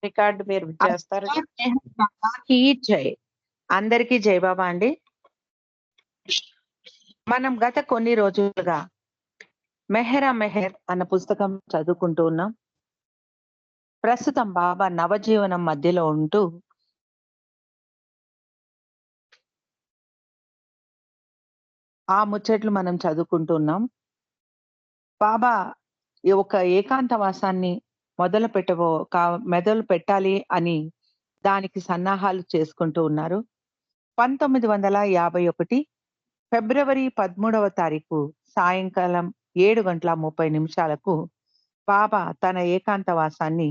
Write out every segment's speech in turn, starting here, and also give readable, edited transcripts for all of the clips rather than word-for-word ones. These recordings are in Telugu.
రికార్డ్ మీరు చేస్తారు. అల్లా మెహర్ బాబాకి జై. అందరికీ జై బాబా అండి. మనం గత కొన్ని రోజులుగా మెహరా మెహర్ అన్న పుస్తకం చదువుకుంటూ ఉన్నాం. ప్రస్తుతం బాబా నవజీవనం మధ్యలో ఉంటూ ఆ ముచ్చట్లు మనం చదువుకుంటూ ఉన్నాం. బాబా ఈ ఒక ఏకాంతవాసాన్ని మొదలు పెట్టాలి అని దానికి సన్నాహాలు చేసుకుంటూ ఉన్నారు. 1951 ఫిబ్రవరి 13వ తారీఖు సాయంకాలం 7:30 బాబా తన ఏకాంతవాసాన్ని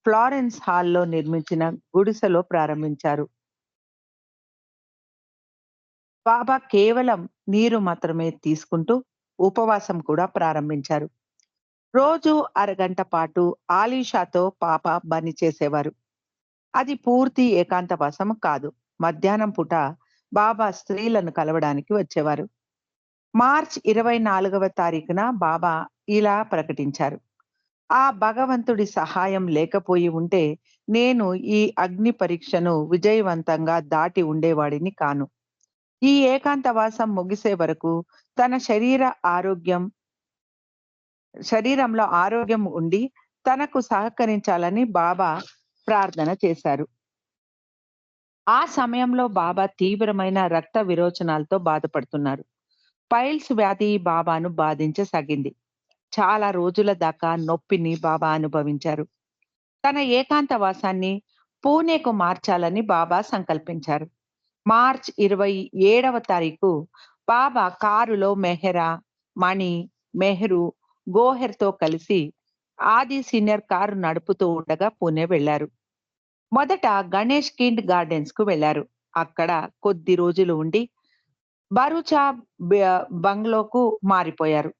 ఫ్లారెన్స్ హాల్‌లో నిర్మించిన గుడిసెలో ప్రారంభించారు. బాబా కేవలం నీరు మాత్రమే తీసుకుంటూ ఉపవాసం కూడా ప్రారంభించారు. రోజు అరగంట పాటు ఆలీషాతో పని చేసేవారు. అది పూర్తి ఏకాంతవాసం కాదు. మధ్యాహ్నం పూట బాబా స్త్రీలను కలవడానికి వచ్చేవారు. మార్చ్ 24వ తారీఖున బాబా ఇలా ప్రకటించారు. ఆ భగవంతుడి సహాయం లేకపోయి ఉంటే నేను ఈ అగ్ని పరీక్షను విజయవంతంగా దాటి ఉండేవాడిని కాను. ఈ ఏకాంతవాసం ముగిసే వరకు తన శరీరంలో ఆరోగ్యం ఉండి తనకు సహకరించాలని బాబా ప్రార్థన చేశారు. ఆ సమయంలో బాబా తీవ్రమైన రక్త విరోచనాలతో బాధపడుతున్నారు. పైల్స్ వ్యాధి బాబాను బాధించసాగింది. చాలా రోజుల దాకా నొప్పిని బాబా అనుభవించారు. తన ఏకాంతవాసాన్ని పూణేకు మార్చాలని బాబా సంకల్పించారు. మార్చ్ 27వ తారీఖు బాబా కారులో మెహరా, మణి, మెహరు, గోహెర్‌తో కలిసి ఆది సీనియర్ కారు నడుపుతూ ఉండగా పూణే వెళ్లారు. మొదట గణేష్ కిండ్ గార్డెన్స్‌కు వెళ్లారు. అక్కడ కొద్ది రోజులు ఉండి బరూచా బంగ్లోకు మారిపోయారు.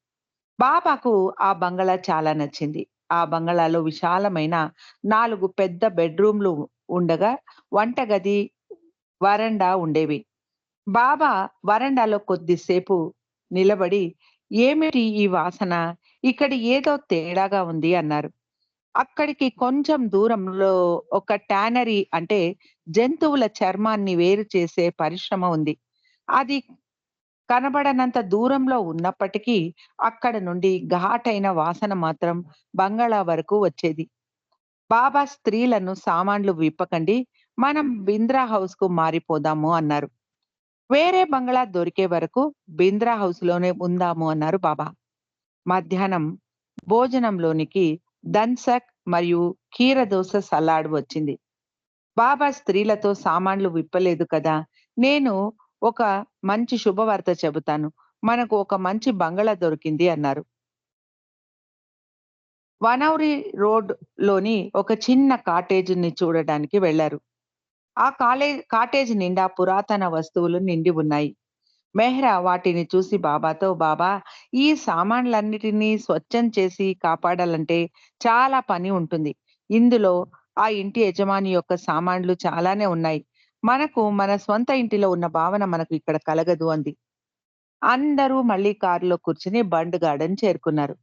బాబాకు ఆ బంగళా చాలా నచ్చింది. ఆ బంగళాలో విశాలమైన 4 పెద్ద బెడ్‌రూమ్‌లు ఉండగా వంటగది, వరండా ఉండేవి. బాబా వరండాలో కొద్దిసేపు నిలబడి, "ఏమిటి ఈ వాసన? ఇక్కడ ఏదో తేడాగా ఉంది" అన్నారు. అక్కడికి కొంచెం దూరంలో ఒక టానరీ అంటే జంతువుల చర్మాన్ని వేరు చేసే పరిశ్రమ ఉంది. అది కనబడనంత దూరంలో ఉన్నప్పటికీ అక్కడ నుండి ఘాటైన వాసన మాత్రం బంగళా వరకు వచ్చేది. బాబా స్త్రీలను సామాన్లు విప్పకండి, మనం బింద్రా హౌస్‌కు మారిపోదాము అన్నారు. వేరే బంగళా దొరికే వరకు బింద్రా హౌస్‌లోనే ఉందాము అన్నారు బాబా. మధ్యాహ్నం భోజనంలోనికి దన్సక్ మరియు కీరదోస సలాడ్ వచ్చింది. బాబా స్త్రీలతో సామాన్లు విప్పలేదు కదా! నేను ఒక మంచి శుభవార్త చెబుతాను. మనకు ఒక మంచి బంగళా దొరికింది అన్నారు. వనౌరి రోడ్‌లోని ఒక చిన్న కాటేజ్‌ని చూడడానికి వెళ్లారు. ఆ కాటేజ్ నిండా పురాతన వస్తువులు నిండి ఉన్నాయి. మెహ్రా వాటిని చూసి బాబాతో, "బాబా, ఈ సామాన్లన్నిటినీ స్వచ్ఛం చేసి కాపాడాలంటే చాలా పని ఉంటుంది. ఇందులో ఆ ఇంటి యజమాని యొక్క సామాన్లు చాలానే ఉన్నాయి. మనకు మన స్వంత ఇంటిలో ఉన్న భావన మనకు ఇక్కడ కలగదు" అంది. అందరూ మళ్ళీ కారులో కూర్చుని బండ్ గార్డెన్ చేరుకున్నారు.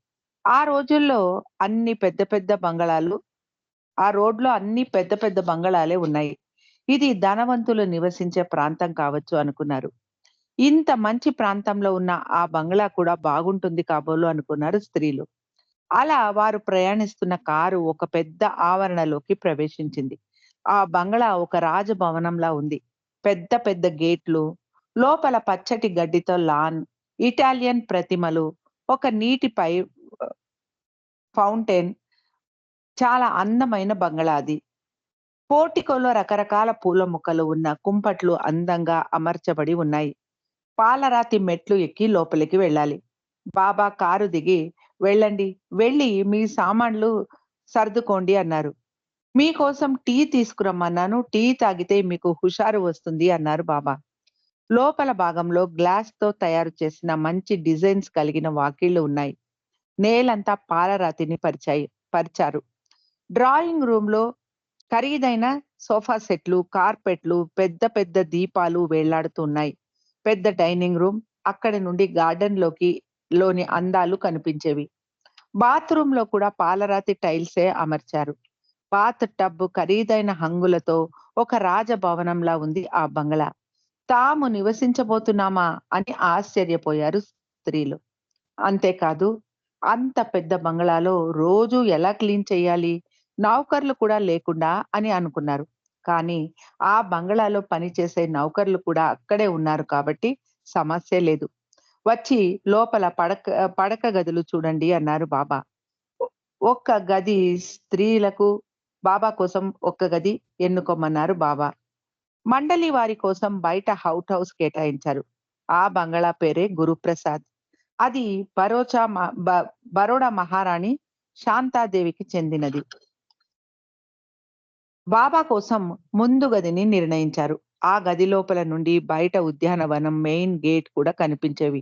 ఆ రోజుల్లో అన్ని పెద్ద పెద్ద బంగళాలు ఆ రోడ్‌లో అన్ని పెద్ద పెద్ద బంగళాలే ఉన్నాయి. ఇది ధనవంతులు నివసించే ప్రాంతం కావచ్చు అనుకున్నారు. ఇంత మంచి ప్రాంతంలో ఉన్న ఆ బంగ్లా కూడా బాగుంటుంది కాబోలు అనుకున్నారు స్త్రీలు. అలా వారు ప్రయాణిస్తున్న కారు ఒక పెద్ద ఆవరణలోకి ప్రవేశించింది. ఆ బంగ్లా ఒక రాజభవనంలా ఉంది. పెద్ద పెద్ద గేట్లు, లోపల పచ్చటి గడ్డితో లాన్, ఇటాలియన్ ప్రతిమలు, ఒక నీటిపై ఫౌంటైన్, చాలా అందమైన బంగ్లా అది. పోర్టికోలో రకరకాల పూల మొక్కలు ఉన్న కుంపట్లు అందంగా అమర్చబడి ఉన్నాయి. పాలరాతి మెట్లు ఎక్కి లోపలికి వెళ్ళాలి. బాబా కారు దిగి, "వెళ్ళండి. వెళ్ళి మీ సామాన్లు సర్దుకోండి" అన్నారు. "మీకోసం టీ తీసుకురమ్మన్నాను. టీ తాగితే మీకు హుషారు వస్తుంది" అన్నారు బాబా. లోపల భాగంలో గ్లాస్‌తో తయారు చేసిన మంచి డిజైన్స్ కలిగిన వాకిళ్లు ఉన్నాయి. నేలంతా పాలరాతిని పరిచారు. డ్రాయింగ్ రూమ్‌లో ఖరీదైన సోఫా సెట్లు, కార్పెట్లు, పెద్ద పెద్ద దీపాలు వేలాడుతున్నాయి. పెద్ద డైనింగ్ రూమ్, అక్కడి నుండి లోని అందాలు కనిపించేవి. బాత్రూమ్‌లో కూడా పాలరాతి టైల్సే అమర్చారు. బాత్ టబ్ ఖరీదైన హంగులతో ఒక రాజభవనంలా ఉంది ఆ బంగళా. తాము నివసించబోతున్నామా అని ఆశ్చర్యపోయారు స్త్రీలు. అంతేకాదు, అంత పెద్ద బంగళాలో రోజూ ఎలా క్లీన్ చేయాలి? నౌకర్లు కూడా లేకుండా అని అనుకున్నారు. కానీ ఆ బంగళాలో పనిచేసే నౌకర్లు కూడా అక్కడే ఉన్నారు కాబట్టి సమస్యే లేదు. వచ్చి లోపల పడక గదులు చూడండి అన్నారు బాబా. ఒ ఒక్క గది స్త్రీలకు, బాబా కోసం ఒక్క గది ఎన్నుకోమన్నారు బాబా. మండలి వారి కోసం బయట హౌస్ కేటాయించారు. ఆ బంగళా పేరే గురుప్రసాద్. అది బరోచా మ బ బరోడా మహారాణి శాంతాదేవికి చెందినది. బాబా కోసం ముందు గదిని నిర్ణయించారు. ఆ గది లోపల నుండి బయట ఉద్యానవనం మెయిన్ గేట్ కూడా కనిపించేవి.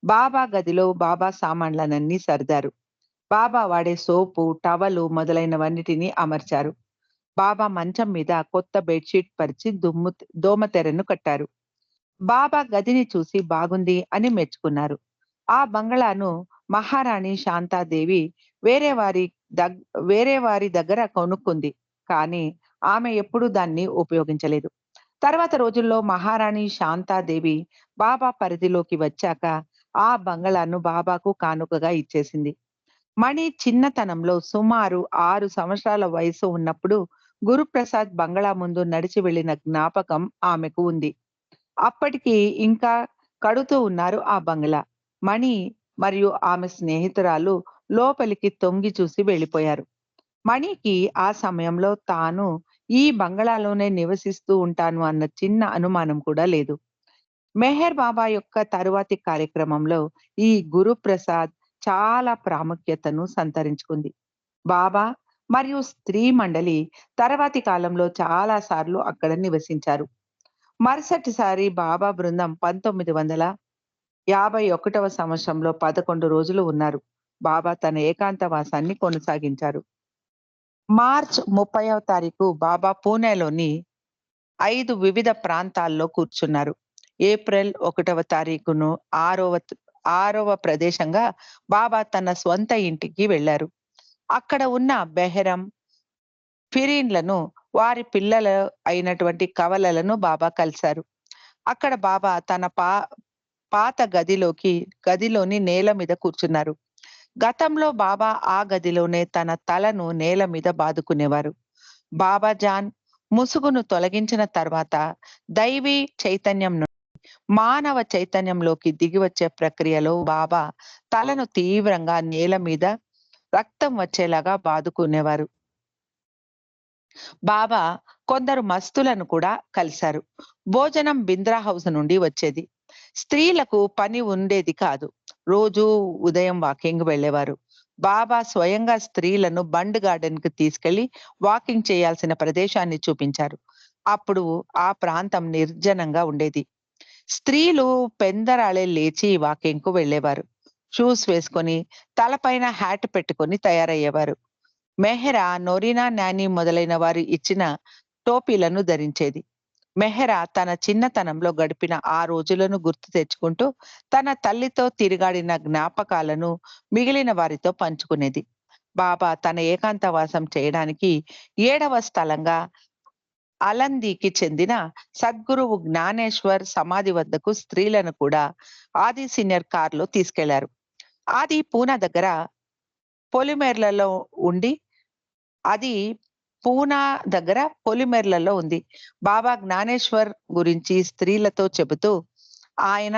బాబా గదిలో బాబా సామాన్లనన్నీ సర్దారు. బాబా వాడే సోపు, టవలు మొదలైనవన్నిటిని అమర్చారు. బాబా మంచం మీద కొత్త బెడ్‌షీట్ పరిచి దోమతెరను కట్టారు. బాబా గదిని చూసి బాగుంది అని మెచ్చుకున్నారు. ఆ బంగళాను మహారాణి శాంతాదేవి వేరే వారి దగ్ వేరే వారి దగ్గర కొనుక్కుంది. కానీ ఆమె ఎప్పుడూ దాన్ని ఉపయోగించలేదు. తర్వాత రోజుల్లో మహారాణి శాంతాదేవి బాబా పరిధిలోకి వచ్చాక ఆ బంగళాను బాబాకు కానుకగా ఇచ్చేసింది. మణి చిన్నతనంలో సుమారు 6 సంవత్సరాల వయసు ఉన్నప్పుడు గురుప్రసాద్ బంగళా ముందు నడిచి వెళ్ళిన జ్ఞాపకం ఆమెకు ఉంది. అప్పటికి ఇంకా కడుతూ ఉన్నారు ఆ బంగళా. మణి మరియు ఆమె స్నేహితురాలు లోపలికి తొంగి చూసి వెళ్ళిపోయారు. మణికి ఆ సమయంలో తాను ఈ బంగళాలోనే నివసిస్తూ ఉంటాను అన్న చిన్న అనుమానం కూడా లేదు. మెహర్ బాబా యొక్క తరువాతి కార్యక్రమంలో ఈ గురుప్రసాద్ చాలా ప్రాముఖ్యతను సంతరించుకుంది. బాబా మరియు స్త్రీ మండలి తర్వాతి కాలంలో చాలా సార్లు అక్కడ నివసించారు. మరుసటిసారి బాబా బృందం 1951వ సంవత్సరంలో 11 రోజులు ఉన్నారు. బాబా తన ఏకాంతవాసాన్ని కొనసాగించారు. మార్చ్ 30వ తారీఖు బాబా పూణేలోని 5 వివిధ ప్రాంతాల్లో కూర్చున్నారు. ఏప్రిల్ 1వ తారీఖును ఆరవ ప్రదేశంగా బాబా తన స్వంత ఇంటికి వెళ్లారు. అక్కడ ఉన్న బెహరం, ఫిరీన్లను, వారి పిల్లలు అయినటువంటి కవలలను బాబా కలిశారు. అక్కడ బాబా తన పాత గదిలోని నేల మీద కూర్చున్నారు. గతంలో బాబా ఆ గదిలోనే తన తలను నేల మీద బాదుకునేవారు. బాబా జాన్ ముసుగును తొలగించిన తర్వాత దైవీ చైతన్యం నుండి మానవ చైతన్యంలోకి దిగివచ్చే ప్రక్రియలో బాబా తలను తీవ్రంగా నేల మీద రక్తం వచ్చేలాగా బాదుకునేవారు. బాబా కొందరు మస్తులను కూడా కలిశారు. భోజనం బింద్రా హౌస్ నుండి వచ్చేది. స్త్రీలకు పని ఉండేది కాదు. రోజూ ఉదయం వాకింగ్ వెళ్ళేవారు. బాబా స్వయంగా స్త్రీలను బండ్ గార్డెన్‌కి తీసుకెళ్లి వాకింగ్ చేయాల్సిన ప్రదేశాన్ని చూపించారు. అప్పుడు ఆ ప్రాంతం నిర్జనంగా ఉండేది. స్త్రీలు పెందరాళే లేచి వాకింగ్‌కు వెళ్ళేవారు. షూస్ వేసుకొని, తలపైన హ్యాట్ పెట్టుకొని తయారయ్యేవారు. మెహ్రా, నొరీనా నాని మొదలైన వారు ఇచ్చిన టోపీలను ధరించేది. మెహ్రా తన చిన్నతనంలో గడిపిన ఆ రోజులను గుర్తు తెచ్చుకుంటూ, తన తల్లితో తిరుగాడిన జ్ఞాపకాలను మిగిలిన వారితో పంచుకునేది. బాబా తన ఏకాంతవాసం చేయడానికి 7వ స్థలంగా అలందీకి చెందిన సద్గురువు జ్ఞానేశ్వర్ సమాధి వద్దకు స్త్రీలను కూడా ఆది సీనియర్ కార్‌లో తీసుకెళ్లారు. ఆది పూనా దగ్గర పొలిమేర్లలో ఉండి అది పూనా దగ్గర పొలిమేర్లలో ఉంది. బాబా జ్ఞానేశ్వర్ గురించి స్త్రీలతో చెబుతూ ఆయన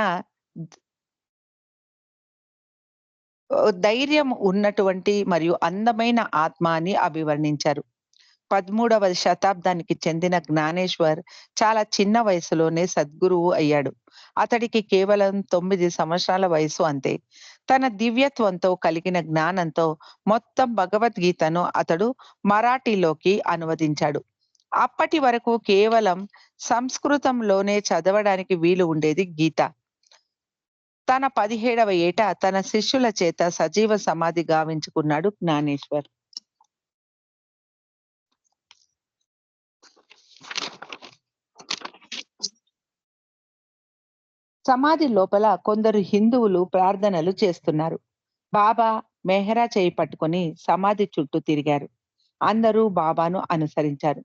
ధైర్యం ఉన్నటువంటి మరియు అందమైన ఆత్మ అని అభివర్ణించారు. 13వ శతాబ్దానికి చెందిన జ్ఞానేశ్వర్ చాలా చిన్న వయసులోనే సద్గురువు అయ్యాడు. అతడికి కేవలం 9 సంవత్సరాల వయసు అంతే. తన దివ్యత్వంతో కలిగిన జ్ఞానంతో మొత్తం భగవద్గీతను అతడు మరాఠీలోకి అనువదించాడు. అప్పటి వరకు కేవలం సంస్కృతంలోనే చదవడానికి వీలు ఉండేది గీత. తన 17వ ఏట తన శిష్యుల చేత సజీవ సమాధి గావించుకున్నాడు జ్ఞానేశ్వర్. సమాధి లోపల కొందరు హిందువులు ప్రార్థనలు చేస్తున్నారు. బాబా మెహ్రా చేయి పట్టుకొని సమాధి చుట్టూ తిరిగారు. అందరూ బాబాను అనుసరించారు.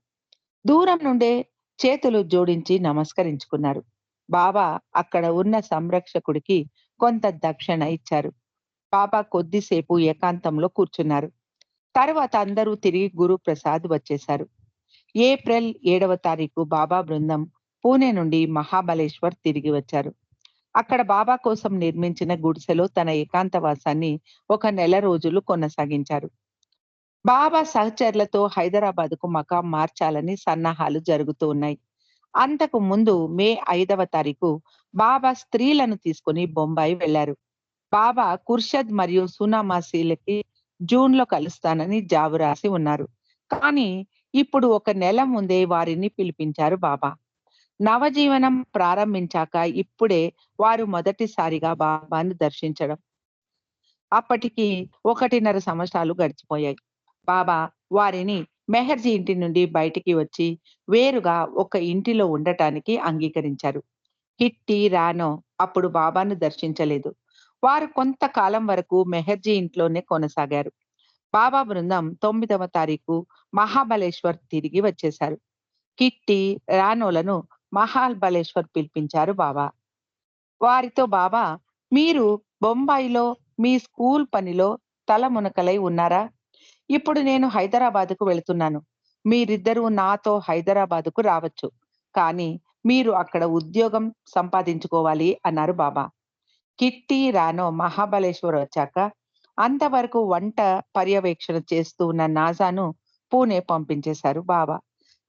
దూరం నుండే చేతులు జోడించి నమస్కరించుకున్నారు. బాబా అక్కడ ఉన్న సంరక్షకుడికి కొంత దక్షిణ ఇచ్చారు. బాబా కొద్దిసేపు ఏకాంతంలో కూర్చున్నారు. తర్వాత అందరూ తిరిగి గురుప్రసాద్ వచ్చేశారు. ఏప్రిల్ 7వ తారీఖు బాబా బృందం పూణే నుండి మహాబలేశ్వర్ తిరిగి వచ్చారు. అక్కడ బాబా కోసం నిర్మించిన గుడిసెలో తన ఏకాంతవాసాన్ని ఒక నెల రోజులు కొనసాగించారు. బాబా సహచరులతో హైదరాబాద్‌కు మకాం మార్చాలని సన్నాహాలు జరుగుతూ ఉన్నాయి. అంతకు ముందు మే 5వ తారీఖు బాబా స్త్రీలను తీసుకొని బొంబాయి వెళ్లారు. బాబా కుర్షద్ మరియు సునామాసీలకి జూన్‌లో కలుస్తానని జాబు రాసి ఉన్నారు. కానీ ఇప్పుడు ఒక నెల ముందే వారిని పిలిపించారు బాబా. నవజీవనం ప్రారంభించాక ఇప్పుడే వారు మొదటిసారిగా బాబాను దర్శించడం. అప్పటికి 1.5 సంవత్సరాలు గడిచిపోయాయి. బాబా వారిని మెహర్జీ ఇంటి నుండి బయటికి వచ్చి వేరుగా ఒక ఇంటిలో ఉండటానికి అంగీకరించారు. కిట్టి, రానో అప్పుడు బాబాను దర్శించలేదు. వారు కొంతకాలం వరకు మెహర్జీ ఇంట్లోనే కొనసాగారు. బాబా బృందం 9వ తారీఖు మహాబలేశ్వర్ తిరిగి వచ్చేశారు. కిట్టి, రానోలను మహాబలేశ్వర్ పిలిపించారు బాబా. వారితో బాబా, మీరు బొంబాయిలో మీ స్కూల్ పనిలో తలమునకలై ఉన్నారా? ఇప్పుడు నేను హైదరాబాదుకు వెళుతున్నాను. మీరిద్దరూ నాతో హైదరాబాదుకు రావచ్చు. కానీ మీరు అక్కడ ఉద్యోగం సంపాదించుకోవాలి అన్నారు బాబా. కిట్టి, రానో మహాబలేశ్వర్ వచ్చాక అంతవరకు వంట పర్యవేక్షణ చేస్తూ ఉన్న నాజాను పూణే పంపించేశారు బాబా.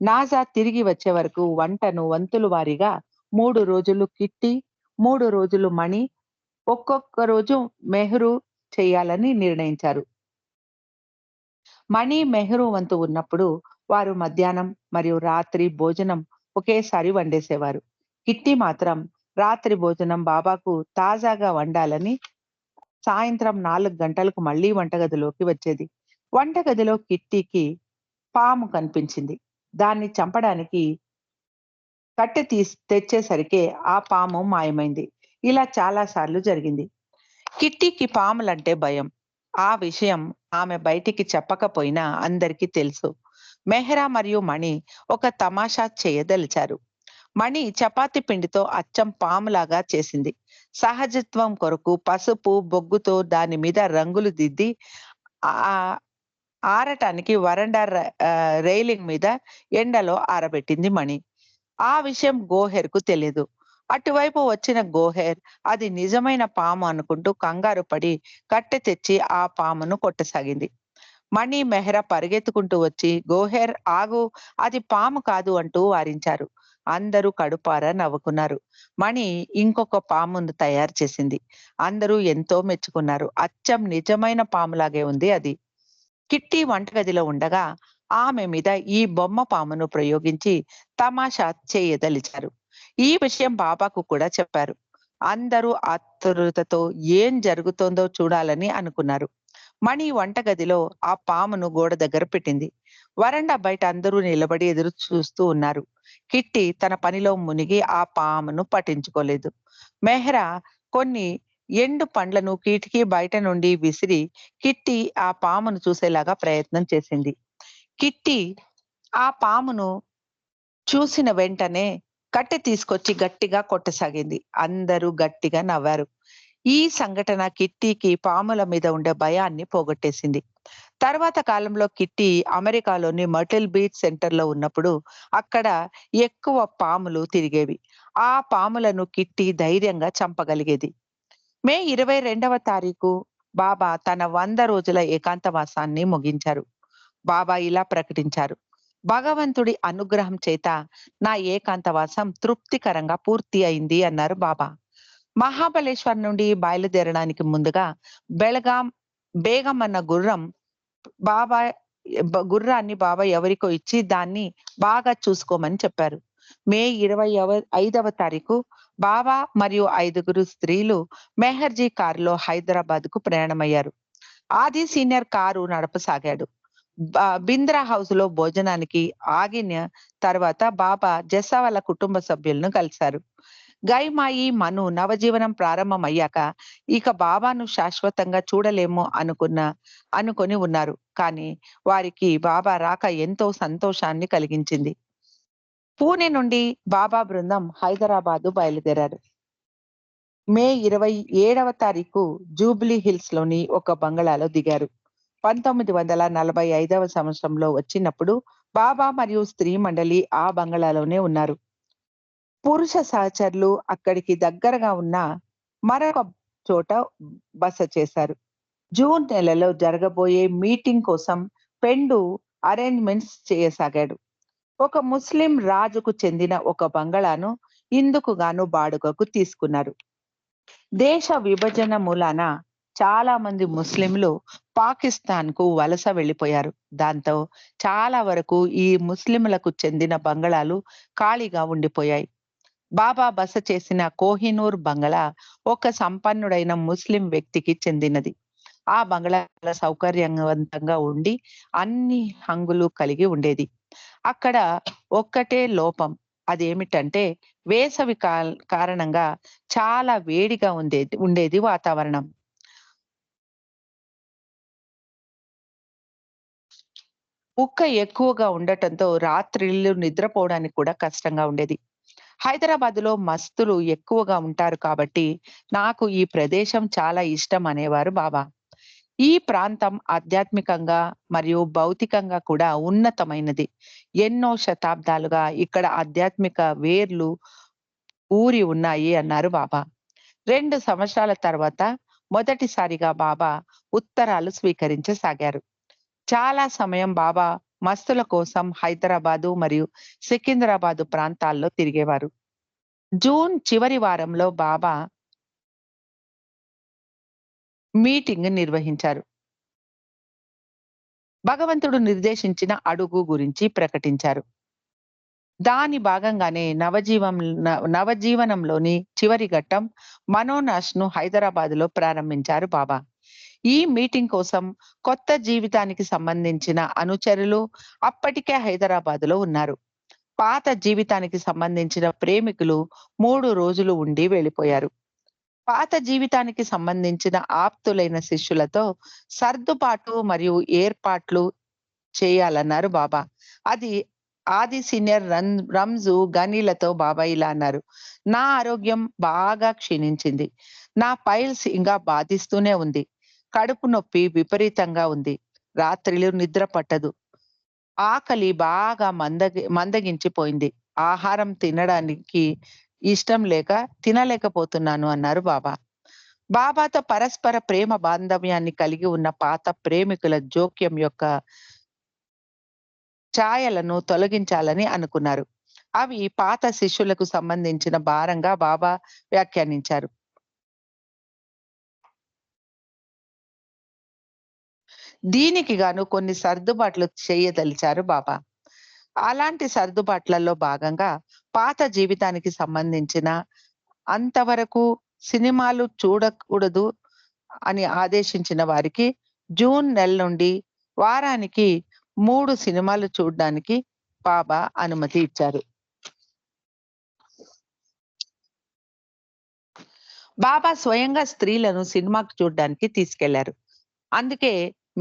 నాజా తిరిగి వచ్చే వరకు వంటను వంతుల వారీగా 3 రోజులు కిట్టి, 3 రోజులు మణి, ఒక్కొక్క రోజు మెహ్రూ చేయాలని నిర్ణయించారు. మణి, మెహ్రూ వంతు ఉన్నప్పుడు వారు మధ్యాహ్నం మరియు రాత్రి భోజనం ఒకేసారి వండేసేవారు. కిట్టి మాత్రం రాత్రి భోజనం బాబాకు తాజాగా వండాలని సాయంత్రం 4 గంటలకు మళ్ళీ వంటగదిలోకి వచ్చేది. వంటగదిలో కిట్టీకి పాము కనిపించింది. దాన్ని చంపడానికి కట్టె తెచ్చేసరికే ఆ పాము మాయమైంది. ఇలా చాలా సార్లు జరిగింది. కిట్టీకి పాములంటే భయం. ఆ విషయం ఆమె బయటికి చెప్పకపోయినా అందరికీ తెలుసు. మెహ్రా మరియు మణి ఒక తమాషా చేయదలిచారు. మణి చపాతీ పిండితో అచ్చం పాములాగా చేసింది. సహజత్వం కొరకు పసుపు, బొగ్గుతో దాని మీద రంగులు దిద్ది ఆహ్, ఆరటానికి వరండా రైలింగ్ మీద ఎండలో ఆరబెట్టింది మణి. ఆ విషయం గోహెర్‌కు తెలీదు. అటువైపు వచ్చిన గోహెర్ అది నిజమైన పాము అనుకుంటూ కంగారు పడి కట్టె తెచ్చి ఆ పామును కొట్టసాగింది. మణి, మెహ్రా పరిగెత్తుకుంటూ వచ్చి "గోహెర్ ఆగు! అది పాము కాదు" అంటూ వారించారు. అందరూ కడుపారా నవ్వుకున్నారు. మణి ఇంకొక పామును తయారు చేసింది. అందరూ ఎంతో మెచ్చుకున్నారు. అచ్చం నిజమైన పాములాగే ఉంది అది. కిట్టి వంటగదిలో ఉండగా ఆమె మీద ఈ బొమ్మ పామును ప్రయోగించి తమాషా చేయదలిచారు. ఈ విషయం బాబాకు కూడా చెప్పారు. అందరూ ఆతురతతో ఏం జరుగుతోందో చూడాలని అనుకున్నారు. మణి వంటగదిలో ఆ పామును గోడ దగ్గర పెట్టింది. వరండా బయట అందరూ నిలబడి ఎదురు చూస్తూ ఉన్నారు. కిట్టి తన పనిలో మునిగి ఆ పామును పట్టించుకోలేదు. మెహ్రా కొన్ని ఎండు పండ్లను కిటికీ బయట నుండి విసిరి కిట్టి ఆ పామును చూసేలాగా ప్రయత్నం చేసింది. కిట్టి ఆ పామును చూసిన వెంటనే కట్టె తీసుకొచ్చి గట్టిగా కొట్టసాగింది. అందరూ గట్టిగా నవ్వారు. ఈ సంఘటన కిట్టీకి పాముల మీద ఉండే భయాన్ని పోగొట్టేసింది. తర్వాత కాలంలో కిట్టి అమెరికాలోని మర్టిల్ బీచ్ సెంటర్‌లో ఉన్నప్పుడు అక్కడ ఎక్కువ పాములు తిరిగేవి. ఆ పాములను కిట్టి ధైర్యంగా చంపగలిగేది. మే 22వ తారీఖు బాబా తన 100 రోజుల ఏకాంతవాసాన్ని ముగించారు. బాబా ఇలా ప్రకటించారు. భగవంతుడి అనుగ్రహం చేత నా ఏకాంతవాసం తృప్తికరంగా పూర్తి అయింది అన్నారు బాబా. మహాబలేశ్వర్ నుండి బయలుదేరడానికి ముందుగా బెళగాం బేగం అన్న బాబా గుర్రాన్ని బాబా ఎవరికో ఇచ్చి దాన్ని బాగా చూసుకోమని చెప్పారు. మే 25వ తారీఖు బాబా మరియు 5గురు స్త్రీలు మెహర్జీ కారులో హైదరాబాద్‌కు ప్రయాణమయ్యారు. ఆది సీనియర్ కారు నడపసాగాడు. బింద్రా హౌస్‌లో భోజనానికి ఆగిన తర్వాత బాబా జస్సా వాళ్ళ కుటుంబ సభ్యులను కలిశారు. గైమాయి, మను నవజీవనం ప్రారంభమయ్యాక ఇక బాబాను శాశ్వతంగా చూడలేము అనుకొని ఉన్నారు. కానీ వారికి బాబా రాక ఎంతో సంతోషాన్ని కలిగించింది. పూణె నుండి బాబా బృందం హైదరాబాదు బయలుదేరారు. మే 27వ తారీఖు జూబ్లీ హిల్స్ లోని ఒక బంగళాలో దిగారు. 1945వ సంవత్సరంలో వచ్చినప్పుడు బాబా మరియు స్త్రీ మండలి ఆ బంగళాలోనే ఉన్నారు. పురుష సహచరులు అక్కడికి దగ్గరగా ఉన్న మరొక చోట బస చేశారు. జూన్ నెలలో జరగబోయే మీటింగ్ కోసం పెండు అరేంజ్మెంట్స్ చేయసాగాడు. ఒక ముస్లిం రాజుకు చెందిన ఒక బంగళాను ఇందుకు గాను బాడుగకు తీసుకున్నారు. దేశ విభజన మూలాన చాలా మంది ముస్లింలు పాకిస్తాన్ కు వలస వెళ్లిపోయారు. దాంతో చాలా వరకు ఈ ముస్లింలకు చెందిన బంగళాలు ఖాళీగా ఉండిపోయాయి. బాబా బస చేసిన కోహినూర్ బంగళా ఒక సంపన్నుడైన ముస్లిం వ్యక్తికి చెందినది. ఆ బంగళా సౌకర్యవంతంగా ఉండి అన్ని హంగులు కలిగి ఉండేది. అక్కడ ఒక్కటే లోపం. అదేమిటంటే వేసవి కారణంగా చాలా వేడిగా ఉండేది వాతావరణం. ఉక్క ఎక్కువగా ఉండటంతో రాత్రిళ్ళు నిద్రపోవడానికి కూడా కష్టంగా ఉండేది. హైదరాబాద్‌లో మస్తులు ఎక్కువగా ఉంటారు కాబట్టి నాకు ఈ ప్రదేశం చాలా ఇష్టం అనేవారు బాబా. ఈ ప్రాంతం ఆధ్యాత్మికంగా మరియు భౌతికంగా కూడా ఉన్నతమైనది. ఎన్నో శతాబ్దాలుగా ఇక్కడ ఆధ్యాత్మిక వేర్లు ఊరి ఉన్నాయి అన్నారు బాబా. 2 సంవత్సరాల తర్వాత మొదటిసారిగా బాబా ఉత్తరాలు స్వీకరించసాగారు. చాలా సమయం బాబా మస్తుల కోసం హైదరాబాదు మరియు సికింద్రాబాదు ప్రాంతాల్లో తిరిగేవారు. జూన్ చివరి వారంలో బాబా మీటింగ్ నిర్వహించారు. భగవంతుడు నిర్దేశించిన అడుగు గురించి ప్రకటించారు. దాని భాగంగానే నవజీవనంలోని చివరి ఘట్టం మనోనాష్‌ను హైదరాబాద్‌లో ప్రారంభించారు బాబా. ఈ మీటింగ్ కోసం కొత్త జీవితానికి సంబంధించిన అనుచరులు అప్పటికే హైదరాబాద్‌లో ఉన్నారు. పాత జీవితానికి సంబంధించిన ప్రేమికులు 3 రోజులు ఉండి వెళ్ళిపోయారు. పాత జీవితానికి సంబంధించిన ఆప్తులైన శిష్యులతో సర్దుబాటు మరియు ఏర్పాట్లు చేయాలన్నారు బాబా. అది ఆది సీనియర్ రంజు గనీలతో బాబా ఇలా అన్నారు. నా ఆరోగ్యం బాగా క్షీణించింది. నా పైల్స్ ఇంకా బాధిస్తూనే ఉంది. కడుపు నొప్పి విపరీతంగా ఉంది. రాత్రిళ్ళు నిద్ర పట్టదు. ఆకలి బాగా మందగించిపోయింది. ఆహారం తినడానికి ఇష్టం లేక తినలేకపోతున్నాను అన్నారు బాబా. బాబాతో పరస్పర ప్రేమ బాంధవ్యాన్ని కలిగి ఉన్న పాత ప్రేమికుల జోక్యం యొక్క ఛాయలను తొలగించాలని అనుకున్నారు. అవి పాత శిష్యులకు సంబంధించిన భారంగా బాబా వ్యాఖ్యానించారు. దీనికి గాను కొన్ని సర్దుబాట్లు చేయదలిచారు బాబా. అలాంటి సర్దుబాట్లలో భాగంగా పాత జీవితానికి సంబంధించిన అంతవరకు సినిమాలు చూడకూడదు అని ఆదేశించిన వారికి జూన్ నెల నుండి వారానికి 3 సినిమాలు చూడ్డానికి బాబా అనుమతి ఇచ్చారు. బాబా స్వయంగా స్త్రీలను సినిమాకు చూడ్డానికి తీసుకెళ్లారు. అందుకే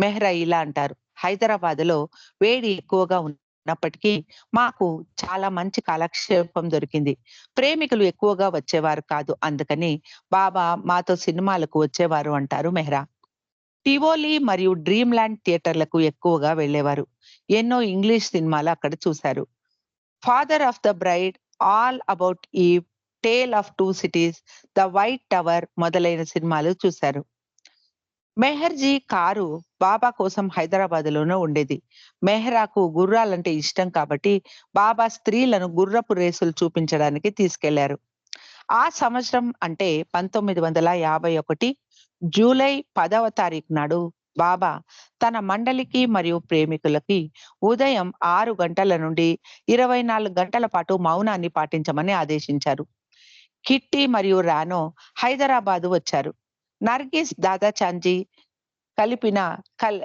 మెహ్రా ఇలా అంటారు. హైదరాబాద్‌లో వేడి ఎక్కువగా ఉన్నప్పటికీ మాకు చాలా మంచి కాలక్షేపం దొరికింది. ప్రేమికులు ఎక్కువగా వచ్చేవారు కాదు. అందుకని బాబా మాతో సినిమాలకు వచ్చేవారు అంటారు మెహ్రా. టివోలి మరియు డ్రీమ్ ల్యాండ్ థియేటర్లకు ఎక్కువగా వెళ్ళేవారు. ఎన్నో ఇంగ్లీష్ సినిమాలు అక్కడ చూశారు. 'Father of the Bride', 'All About Eve', 'Tale of Two Cities', 'The White Tower' మొదలైన సినిమాలు చూశారు. మెహర్‌జీ కారు బాబా కోసం హైదరాబాద్‌లోనే ఉండేది. మెహ్రాకు గుర్రాలంటే ఇష్టం కాబట్టి బాబా స్త్రీలను గుర్రపు రేసులు చూపించడానికి తీసుకెళ్లారు. ఆ సంవత్సరం అంటే 1951 జూలై 10వ తారీఖు నాడు బాబా తన మండలికి మరియు ప్రేమికులకి ఉదయం 6 గంటల నుండి 24 గంటల పాటు మౌనాన్ని పాటించమని ఆదేశించారు. కిట్టి మరియు రానో హైదరాబాదు వచ్చారు. నర్గిస్ దాదాచాంజీ కలిపిన కల్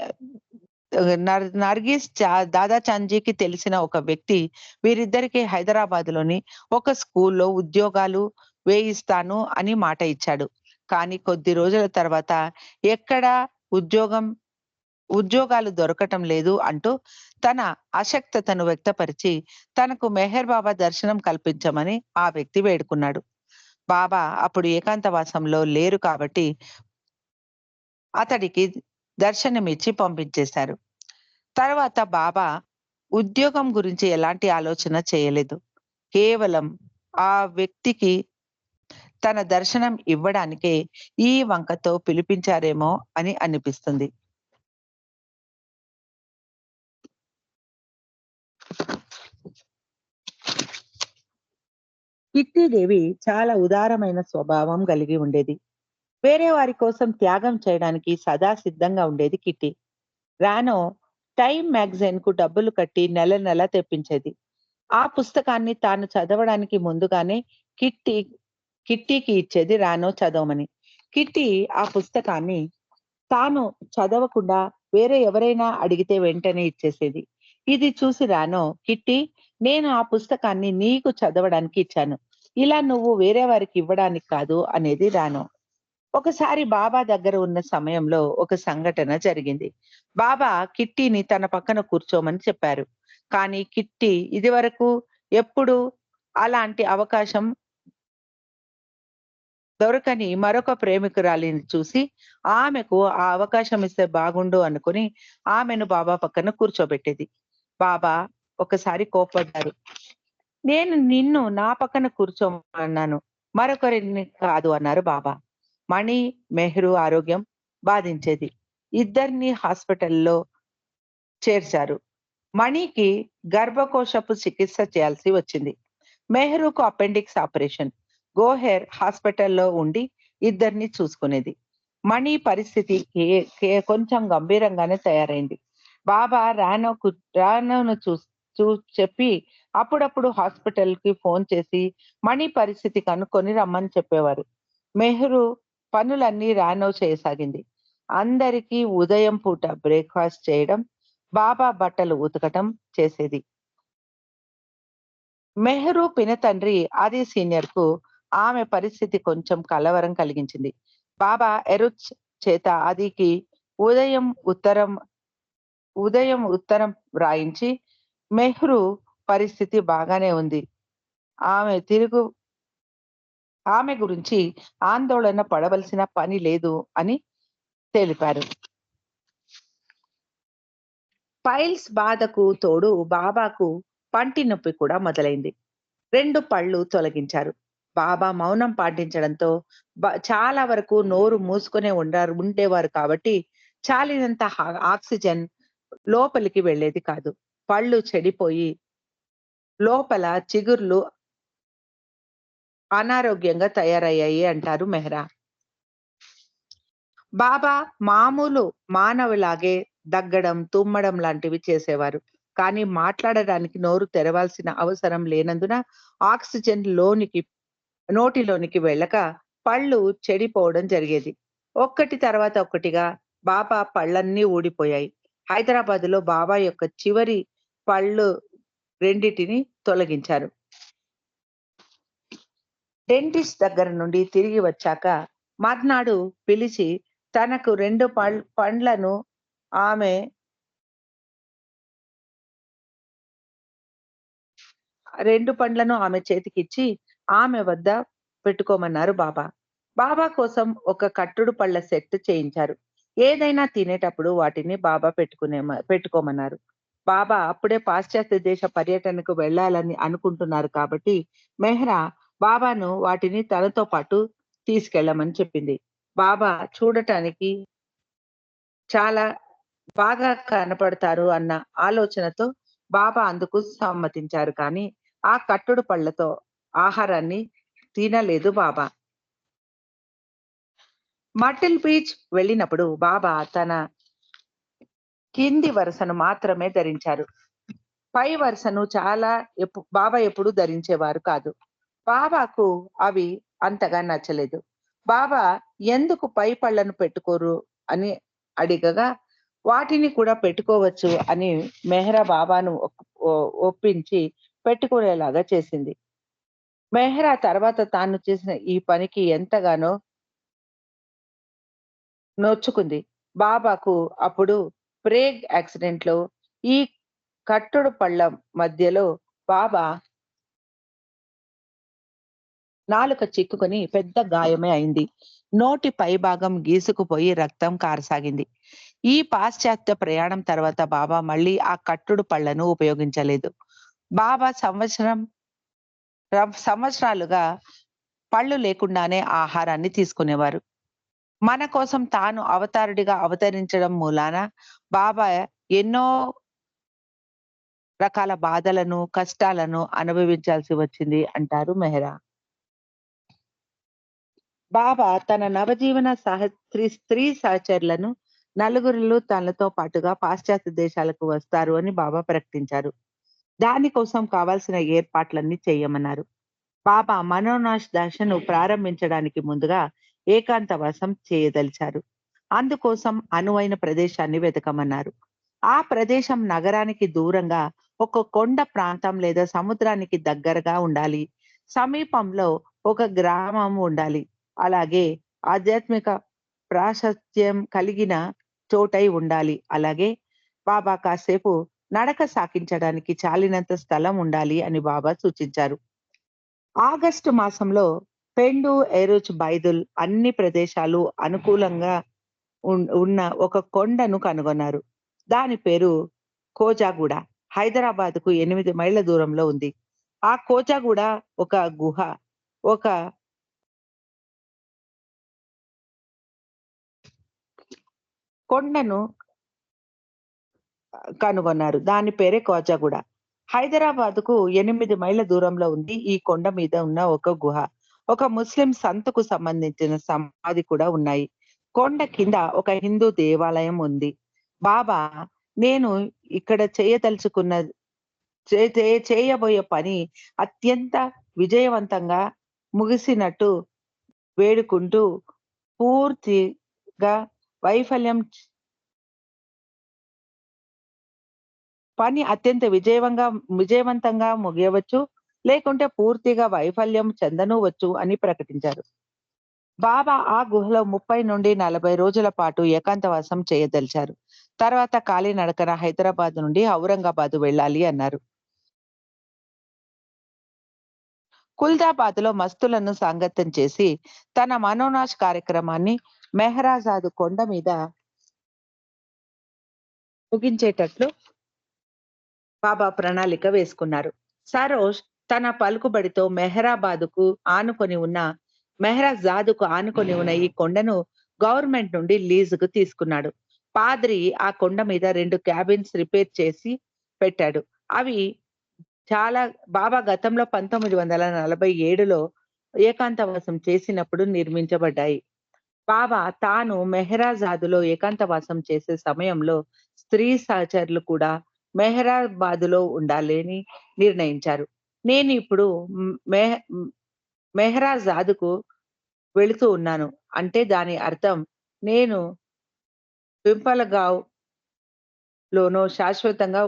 దాదాచాంజీకి తెలిసిన ఒక వ్యక్తి వీరిద్దరికీ హైదరాబాద్‌లోని ఒక స్కూల్‌లో ఉద్యోగాలు వేయిస్తాను అని మాట ఇచ్చాడు. కానీ కొద్ది రోజుల తర్వాత ఎక్కడా ఉద్యోగం ఉద్యోగాలు దొరకటం లేదు అంటూ తన అశక్తతను వ్యక్తపరిచి తనకు మెహర్ బాబా దర్శనం కల్పించమని ఆ వ్యక్తి వేడుకున్నాడు. బాబా అప్పుడు ఏకాంతవాసంలో లేరు కాబట్టి అతడికి దర్శనమిచ్చి పంపించేశారు. తర్వాత బాబా ఉద్యోగం గురించి ఎలాంటి ఆలోచన చేయలేదు. కేవలం ఆ వ్యక్తికి తన దర్శనం ఇవ్వడానికే ఈ వంకతో పిలిపించారేమో అని అనిపిస్తుంది. కిట్టీదేవి చాలా ఉదారమైన స్వభావం కలిగి ఉండేది. వేరే వారి కోసం త్యాగం చేయడానికి సదా సిద్ధంగా ఉండేది కిట్టి. రానో టైమ్ మ్యాగజైన్ కు డబ్బులు కట్టి నెల నెల తెప్పించేది. ఆ పుస్తకాన్ని తాను చదవడానికి ముందుగానే కిట్టి కిట్టీకి ఇచ్చేది రానో చదవమని. కిట్టి ఆ పుస్తకాన్ని తాను చదవకుండా వేరే ఎవరైనా అడిగితే వెంటనే ఇచ్చేసేది. ఇది చూసి రానో, కిట్టి, నేను ఆ పుస్తకాన్ని నీకు చదవడానికి ఇచ్చాను. ఇలా నువ్వు వేరే వారికి ఇవ్వడానికి కాదు అనేది రానో. ఒకసారి బాబా దగ్గర ఉన్న సమయంలో ఒక సంఘటన జరిగింది. బాబా కిట్టీని తన పక్కన కూర్చోమని చెప్పారు. కానీ కిట్టి ఇదివరకు ఎప్పుడు అలాంటి అవకాశం దొరకని మరొక ప్రేమికురాలిని చూసి ఆమెకు ఆ అవకాశం ఇస్తే బాగుండు అనుకుని ఆమెను బాబా పక్కన కూర్చోబెట్టేది. బాబా ఒకసారి కోప్పడ్డారు. నేను నిన్ను నా పక్కన కూర్చోమన్నాను. మరొకరిని కాదు అన్నారు బాబా. మణి, మెహ్రు ఆరోగ్యం బాధించేది. ఇద్దరిని హాస్పిటల్లో చేర్చారు. మణికి గర్భకోశపు చికిత్స చేయాల్సి వచ్చింది. మెహ్రూకు అపెండిక్స్ ఆపరేషన్. గోహెర్ హాస్పిటల్లో ఉండి ఇద్దరిని చూసుకునేది. మణి పరిస్థితి కొంచెం గంభీరంగానే తయారైంది. బాబా రానోను చూ చెప్పి అప్పుడప్పుడు హాస్పిటల్ కి ఫోన్ చేసి మణి పరిస్థితి కనుక్కొని రమ్మని చెప్పేవారు. మెహ్రూ పనులన్నీ రానో చేయసాగింది. అందరికీ ఉదయం పూట బ్రేక్ఫాస్ట్ చేయడం, బాబా బట్టలు ఉతకటం చేసేది. మెహ్రూ పినతండ్రి ఆది సీనియర్ కు ఆమె పరిస్థితి కొంచెం కలవరం కలిగించింది. బాబా ఎరుచ్ చేత ఆదికి ఉదయం ఉత్తరం ఉత్తరం వ్రాయించి మెహ్రూ పరిస్థితి బాగానే ఉంది. ఆమె తిరుగు ఆమె గురించి ఆందోళన పడవలసిన పని లేదు అని తెలిపారు. పైల్స్ బాధకు తోడు బాబాకు పంటి నొప్పి కూడా మొదలైంది. 2 పళ్ళు తొలగించారు. బాబా మౌనం పాటించడంతో చాలా వరకు నోరు మూసుకునే ఉండేవారు కాబట్టి చాలినంత ఆక్సిజన్ లోపలికి వెళ్ళేది కాదు. పళ్ళు చెడిపోయి లోపల చిగుర్లు అనారోగ్యంగా తయారయ్యాయి అంటారు మెహ్రా. బాబా మామూలు మానవులాగే దగ్గడం, తుమ్మడం లాంటివి చేసేవారు. కానీ మాట్లాడడానికి నోరు తెరవాల్సిన అవసరం లేనందున ఆక్సిజన్ నోటిలోనికి వెళ్ళక పళ్ళు చెడిపోవడం జరిగేది. ఒక్కటి తర్వాత ఒక్కటిగా బాబా పళ్ళన్నీ ఊడిపోయాయి. హైదరాబాద్‌లో బాబా యొక్క చివరి పళ్ళు రెండిటిని తొలగించారు. డెంటిస్ట్ దగ్గర నుండి తిరిగి వచ్చాక మర్నాడు పిలిచి తనకు 2 పండ్లను ఆమె 2 పండ్లను ఆమె చేతికిచ్చి ఆమె వద్ద పెట్టుకోమన్నారు బాబా. బాబా కోసం ఒక కట్టుడు పళ్ళ సెట్ చేయించారు. ఏదైనా తినేటప్పుడు వాటిని బాబా పెట్టుకోమన్నారు. బాబా అప్పుడే పాశ్చాత్య దేశ పర్యటనకు వెళ్ళాలని అనుకుంటున్నారు కాబట్టి మెహ్రా బాబాను వాటిని తనతో పాటు తీసుకెళ్ళమని చెప్పింది. బాబా చూడటానికి చాలా బాగా కనపడతారు అన్న ఆలోచనతో బాబా అందుకు సమ్మతించారు. కానీ ఆ కట్టుడు పళ్ళతో ఆహారాన్ని తినలేదు బాబా. మర్టిల్ బీచ్ వెళ్ళినప్పుడు బాబా తన కింది వరుసను మాత్రమే ధరించారు. పై వరుసను బాబా ఎప్పుడూ ధరించేవారు కాదు. బాబాకు అవి అంతగా నచ్చలేదు. బాబా ఎందుకు పై పళ్ళను పెట్టుకోరు అని అడిగగా వాటిని కూడా పెట్టుకోవచ్చు అని మెహ్రా బాబాను ఒప్పించి పెట్టుకునేలాగా చేసింది. మెహ్రా తర్వాత తాను చేసిన ఈ పనికి ఎంతగానో నొచ్చుకుంది. బాబాకు అప్పుడు ప్రేగ్ యాక్సిడెంట్‌లో ఈ కట్టుడు పళ్ళ మధ్యలో బాబా నాలుక చిక్కుకొని పెద్ద గాయమే అయింది. నోటి పైభాగం గీసుకుపోయి రక్తం కారసాగింది. ఈ పాశ్చాత్య ప్రయాణం తర్వాత బాబా మళ్ళీ ఆ కట్టుడు పళ్ళను ఉపయోగించలేదు. బాబా సంవత్సరాలుగా పళ్ళు లేకుండానే ఆహారాన్ని తీసుకునేవారు. మన కోసం తాను అవతారుడిగా అవతరించడం మూలాన బాబా ఎన్నో రకాల బాధలను, కష్టాలను అనుభవించాల్సి వచ్చింది అంటారు మెహ్రా. బాబా తన నవజీవన స్త్రీ సహచరులను నలుగురిలో తనతో పాటుగా పాశ్చాత్య దేశాలకు వస్తారు అని బాబా ప్రకటించారు. దానికోసం కావాల్సిన ఏర్పాట్లన్నీ చేయమన్నారు. బాబా మనోనాష్ దశను ప్రారంభించడానికి ముందుగా ఏకాంతవాసం చేయదలిచారు. అందుకోసం అనువైన ప్రదేశాన్ని వెతకమన్నారు. ఆ ప్రదేశం నగరానికి దూరంగా ఒక కొండ ప్రాంతం లేదా సముద్రానికి దగ్గరగా ఉండాలి. సమీపంలో ఒక గ్రామం ఉండాలి. అలాగే ఆధ్యాత్మిక ప్రాశస్త్యం కలిగిన చోటై ఉండాలి. అలాగే బాబా కాసేపు నడక సాగించడానికి చాలినంత స్థలం ఉండాలి అని బాబా సూచించారు. ఆగస్టు మాసంలో పెండు, ఎరుచ్, బైదుల్ అన్ని ప్రదేశాలు అనుకూలంగా ఉన్న ఒక కొండను కనుగొన్నారు. దాని పేరు కోజాగూడ. హైదరాబాద్‌కు 8 మైళ్ళ దూరంలో ఉంది. ఆ కోజాగూడ ఒక గుహ. ఒక కొండను కనుగొన్నారు. దాని పేరే కోజాగూడ. హైదరాబాద్‌కు 8 మైళ్ళ దూరంలో ఉంది. ఈ కొండ మీద ఉన్న ఒక గుహ. ఒక ముస్లిం సంత్‌కు సంబంధించిన సమాధి కూడా ఉన్నాయి. కొండ కింద ఒక హిందూ దేవాలయం ఉంది. బాబా నేను ఇక్కడ చేయదలుచుకున్న చే చే చేయబోయే పని అత్యంత విజయవంతంగా ముగిసినట్టు వేడుకుంటూ పూర్తిగా వైఫల్యం పని అత్యంత విజయవంతంగా ముగియవచ్చు. లేకుంటే పూర్తిగా వైఫల్యం చెందనూవచ్చు అని ప్రకటించారు. బాబా ఆ గుహలో 30-40 రోజుల పాటు ఏకాంతవాసం చేయదలిచారు. తర్వాత కాలినడకన హైదరాబాద్ నుండి ఔరంగాబాద్ వెళ్ళాలి అన్నారు. కుల్దాబాద్‌లో మస్తులను సాంగత్యం చేసి తన మనోనాష్ కార్యక్రమాన్ని మెహరాజాదు కొండ మీద ముగించేటట్లు బాబా ప్రణాళిక వేసుకున్నారు. సరోజ్ తన పలుకుబడితో మెహ్రాజాదుకు ఆనుకొని ఉన్న ఈ కొండను గవర్నమెంట్ నుండి లీజుకు తీసుకున్నాడు. పాద్రి ఆ కొండ మీద 2 క్యాబిన్స్ రిపేర్ చేసి పెట్టాడు. అవి చాలా బాబా గతంలో 1947లో ఏకాంతవాసం చేసినప్పుడు నిర్మించబడ్డాయి. బాబా తాను మెహ్రాజాదులో ఏకాంతవాసం చేసే సమయంలో స్త్రీ సహచరులు కూడా మెహ్రాబాదులో ఉండాలని నిర్ణయించారు. నేను ఇప్పుడు మ్ మెహ్ మెహ్రాజాదుకు వెళుతూ ఉన్నాను. అంటే దాని అర్థం నేను పింపలగావ్ లోనో శాశ్వతంగా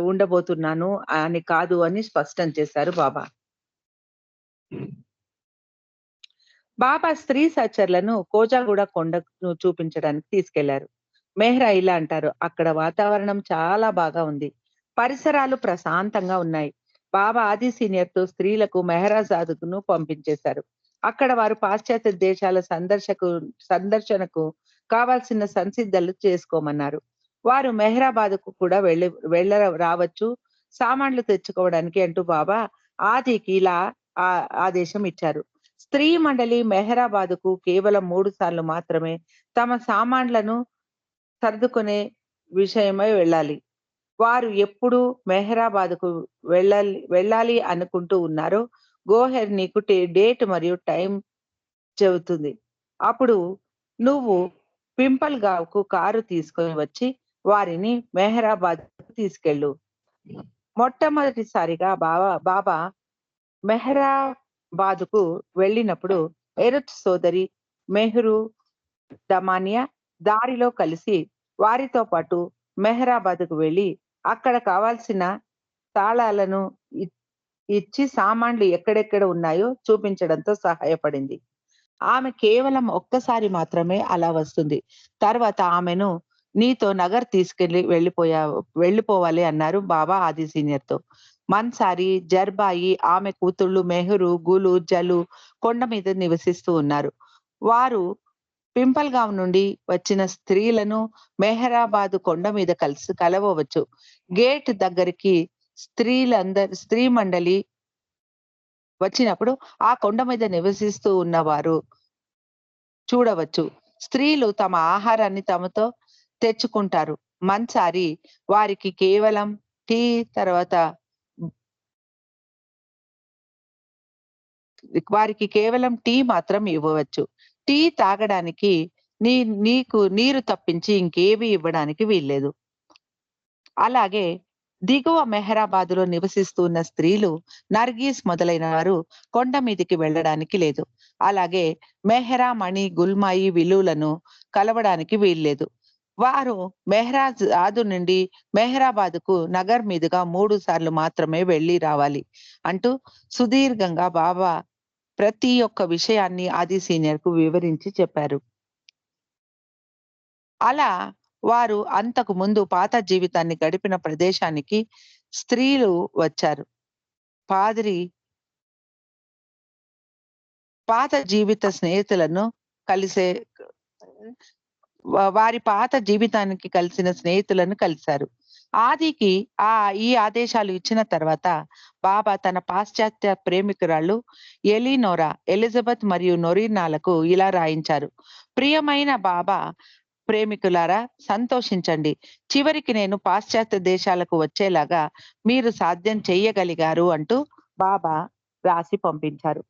ఉండబోతున్నాను అని కాదు అని స్పష్టం చేశారు బాబా. బాబా స్త్రీ సహచరులను కోజాగూడ కొండను చూపించడానికి తీసుకెళ్లారు. మెహ్రా ఇలా అంటారు. అక్కడ వాతావరణం చాలా బాగా ఉంది. పరిసరాలు ప్రశాంతంగా ఉన్నాయి. బాబా ఆది సీనియర్‌తో స్త్రీలకు మెహ్రాజాదుకును పంపించేశారు. అక్కడ వారు పాశ్చాత్య దేశాల సందర్శనకు కావాల్సిన సంసిద్ధలు చేసుకోమన్నారు. వారు మెహ్రాబాద్‌కు కూడా వెళ్ళ రావచ్చు. సామాన్లు తెచ్చుకోవడానికి అంటూ బాబా ఆదికి ఇలా ఆదేశం ఇచ్చారు. స్త్రీ మండలి మెహ్రాబాద్‌కు కేవలం 3 సార్లు మాత్రమే తమ సామాన్లను సర్దుకునే విషయమై వెళ్ళాలి. వారు ఎప్పుడు మెహ్రాబాద్‌కు వెళ్ళాలి అనుకుంటూ ఉన్నారో గోహెర్ నీకు డేట్ మరియు టైం చెబుతుంది. అప్పుడు నువ్వు పింపల్గావ్‌కు కారు తీసుకొని వచ్చి వారిని మెహ్రాబాద్‌కు తీసుకెళ్ళు. మొట్టమొదటిసారిగా బాబా మెహ్రాబాద్‌కు వెళ్ళినప్పుడు ఎరుత్ సోదరి మెహ్రూ దమానియా దారిలో కలిసి వారితో పాటు మెహ్రాబాద్‌కు వెళ్లి అక్కడ కావాల్సిన తాళాలను ఇచ్చి సామాన్లు ఎక్కడెక్కడ ఉన్నాయో చూపించడంతో సహాయపడింది. ఆమె కేవలం ఒక్కసారి మాత్రమే అలా వస్తుంది. తర్వాత ఆమెను "నీతో నగర్ తీసుకెళ్ళి వెళ్ళిపోవాలి" అన్నారు బాబా ఆది సీనియర్‌తో. మన్సారి, జర్బాయి, ఆమె కూతుళ్ళు మెహరు, గులు, జలు కొండ మీద నివసిస్తూ ఉన్నారు. వారు పింపల్గాం నుండి వచ్చిన స్త్రీలను మెహరాబాదు కొండ మీద కలవవచ్చు. గేట్ దగ్గరికి స్త్రీ మండలి వచ్చినప్పుడు ఆ కొండ మీద నివసిస్తూ ఉన్నవారు చూడవచ్చు. స్త్రీలు తమ ఆహారాన్ని తమతో తెచ్చుకుంటారు. మన్సారి వారికి కేవలం టీ తర్వాత మాత్రం ఇవ్వవచ్చు. టీ తాగడానికి నీ నీకు నీరు తప్పించి ఇంకేమీ ఇవ్వడానికి వీల్లేదు. అలాగే దిగువ మెహరాబాదులో నివసిస్తున్న స్త్రీలు నర్గీస్ మొదలైన వారు కొండ మీదికి వెళ్ళడానికి లేదు. అలాగే మెహ్రా, మణి, గుల్మాయి, విలులను కలవడానికి వీల్లేదు. వారు మెహ్రాజాదు నుండి మెహ్రాబాదుకు నగర్ మీదుగా 3 సార్లు మాత్రమే వెళ్లి రావాలి అంటూ సుదీర్ఘంగా బాబా ప్రతి ఒక్క విషయాన్ని ఆది సీనియర్‌కు వివరించి చెప్పారు. అలా వారు అంతకు ముందు పాత జీవితాన్ని గడిపిన ప్రదేశానికి స్త్రీలు వచ్చారు. పాదిరి పాత జీవిత స్నేహితులను కలిసే వారి పాత జీవితానికి కలిసిన స్నేహితులను కలిసారు. ఆదికి ఈ ఆదేశాలు ఇచ్చిన తర్వాత బాబా తన పాశ్చాత్య ప్రేమికురాళ్ళు ఎలిజబెత్ మరియు నొరీనాలకు ఇలా రాయించారు. ప్రియమైన బాబా ప్రేమికులారా, సంతోషించండి. చివరికి నేను పాశ్చాత్య దేశాలకు వచ్చేలాగా మీరు సాధ్యం చెయ్యగలిగారు అంటూ బాబా రాసి పంపించారు.